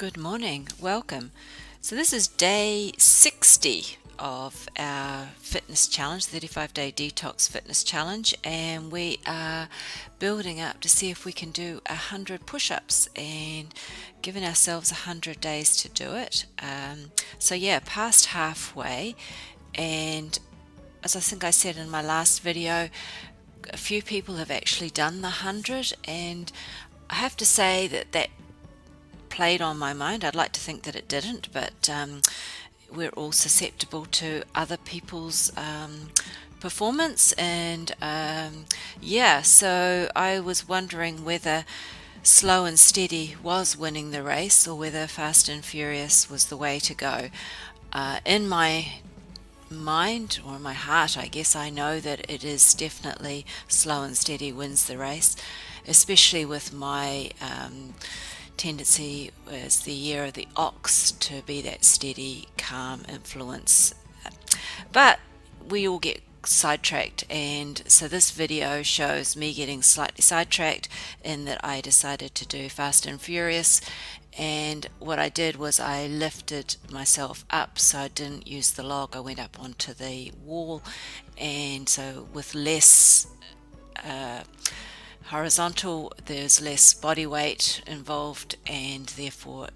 Good morning, welcome. So, this is day 60 of our fitness challenge, 35-day detox fitness challenge, and we are building up to see if we can do 100 push-ups and giving ourselves 100 days to do it. Past halfway, and as I think I said in my last video, a few people have actually done the 100, and I have to say that played on my mind. I'd like to think that it didn't, but we're all susceptible to other people's performance, and so I was wondering whether slow and steady was winning the race or whether fast and furious was the way to go. In my mind, or my heart, I guess, I know that it is definitely slow and steady wins the race, especially with my tendency as the year of the ox to be that steady, calm influence. But we all get sidetracked, and so this video shows me getting slightly sidetracked in that I decided to do fast and furious, and what I did was I lifted myself up, so I didn't use the log. I went up onto the wall, and so with less horizontal, there's less body weight involved, and therefore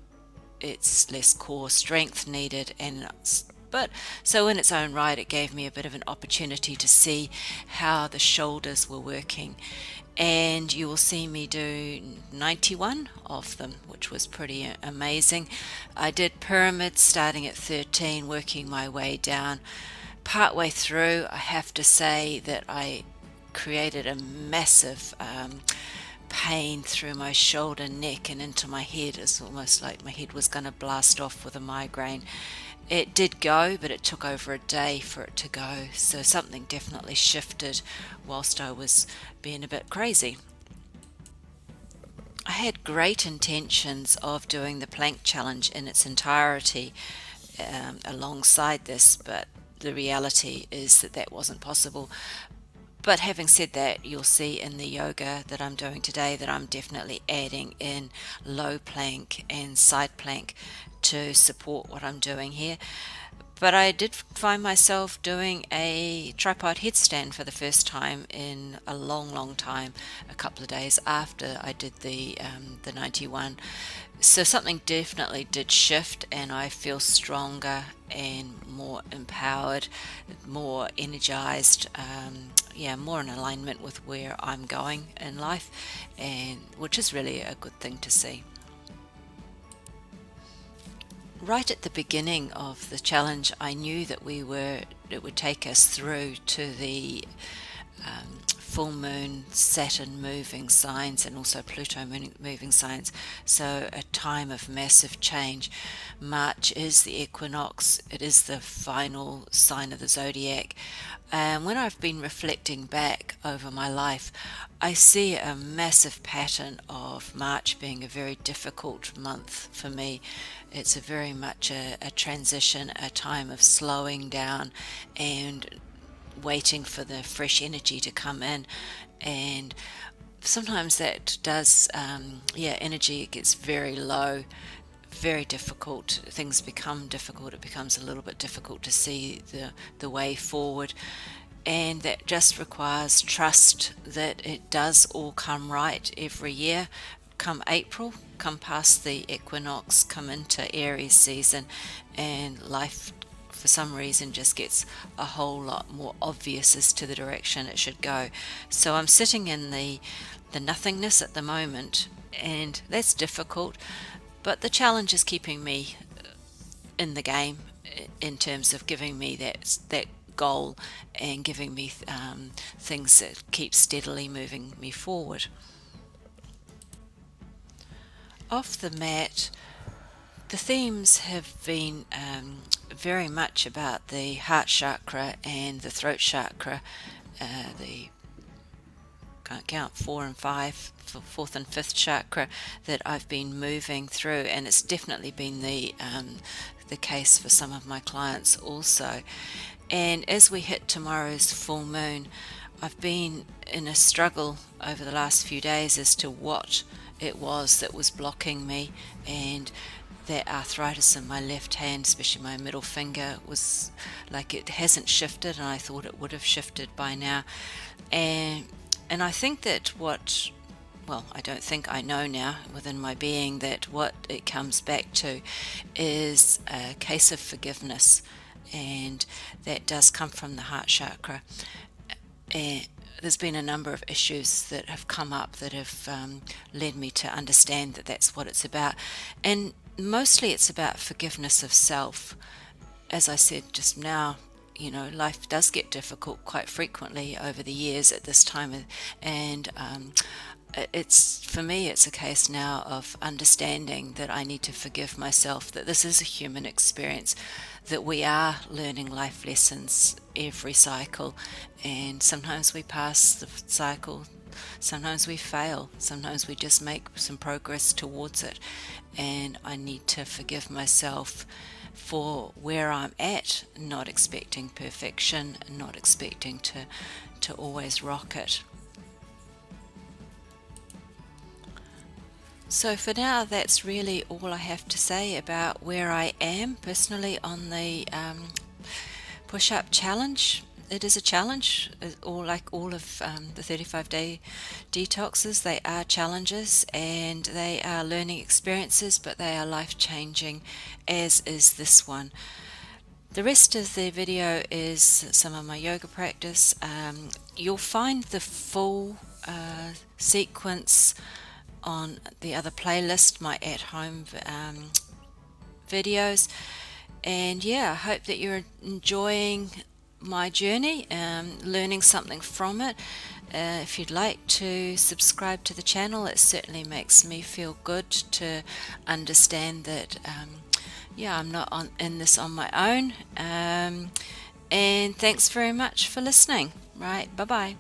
it's less core strength needed. But so in its own right, it gave me a bit of an opportunity to see how the shoulders were working, and you will see me do 91 of them, which was pretty amazing. I did pyramids starting at 13, working my way down. Partway through, I have to say that I created a massive pain through my shoulder, neck, and into my head. It's almost like my head was going to blast off with a migraine. It did go, but it took over a day for it to go, so something definitely shifted whilst I was being a bit crazy. I had great intentions of doing the plank challenge in its entirety alongside this, but the reality is that wasn't possible. But having said that, you'll see in the yoga that I'm doing today that I'm definitely adding in low plank and side plank to support what I'm doing here. But I did find myself doing a tripod headstand for the first time in a long time, a couple of days after I did the 91. So something definitely did shift, and I feel stronger and more empowered, more energized, more in alignment with where I'm going in life, and which is really a good thing to see. Right at the beginning of the challenge, I knew that it would take us through to the full moon, Saturn moving signs, and also Pluto moving signs, so a time of massive change. March is the equinox, it is the final sign of the zodiac, and when I've been reflecting back over my life, I see a massive pattern of March being a very difficult month for me. It's very much a transition, a time of slowing down and waiting for the fresh energy to come in, and sometimes that does energy gets very low, very difficult, things become difficult, it becomes a little bit difficult to see the way forward, and that just requires trust that it does all come right every year. Come April, come past the equinox, come into Aries season, and life for some reason just gets a whole lot more obvious as to the direction it should go. So I'm sitting in the nothingness at the moment, and that's difficult, but the challenge is keeping me in the game in terms of giving me that goal and giving me things that keep steadily moving me forward. Off the mat, the themes have been very much about the heart chakra and the throat chakra, the can't count 4 and 5, fourth and fifth chakra that I've been moving through, and it's definitely been the case for some of my clients also. And as we hit tomorrow's full moon, I've been in a struggle over the last few days as to what it was that was blocking me, and that arthritis in my left hand, especially my middle finger, was like it hasn't shifted, and I thought it would have shifted by now. And I think that I don't think, I know now within my being that what it comes back to is a case of forgiveness, and that does come from the heart chakra. And there's been a number of issues that have come up that have led me to understand that that's what it's about. And mostly it's about forgiveness of self. As I said just now, life does get difficult quite frequently over the years at this time, and for me, it's a case now of understanding that I need to forgive myself, that this is a human experience, that we are learning life lessons every cycle, and sometimes we pass the cycle, sometimes we fail, sometimes we just make some progress towards it, and I need to forgive myself for where I'm at, not expecting perfection, not expecting to always rock it. So for now, that's really all I have to say about where I am personally on the push-up challenge. It is a challenge, like all of the 35-day detoxes. They are challenges and they are learning experiences, but they are life-changing, as is this one. The rest of the video is some of my yoga practice. You'll find the full sequence on the other playlist, my at-home videos. And yeah, I hope that you're enjoying my journey, learning something from it. If you'd like to subscribe to the channel, it certainly makes me feel good to understand that I'm not in this on my own. And thanks very much for listening. Right, bye bye.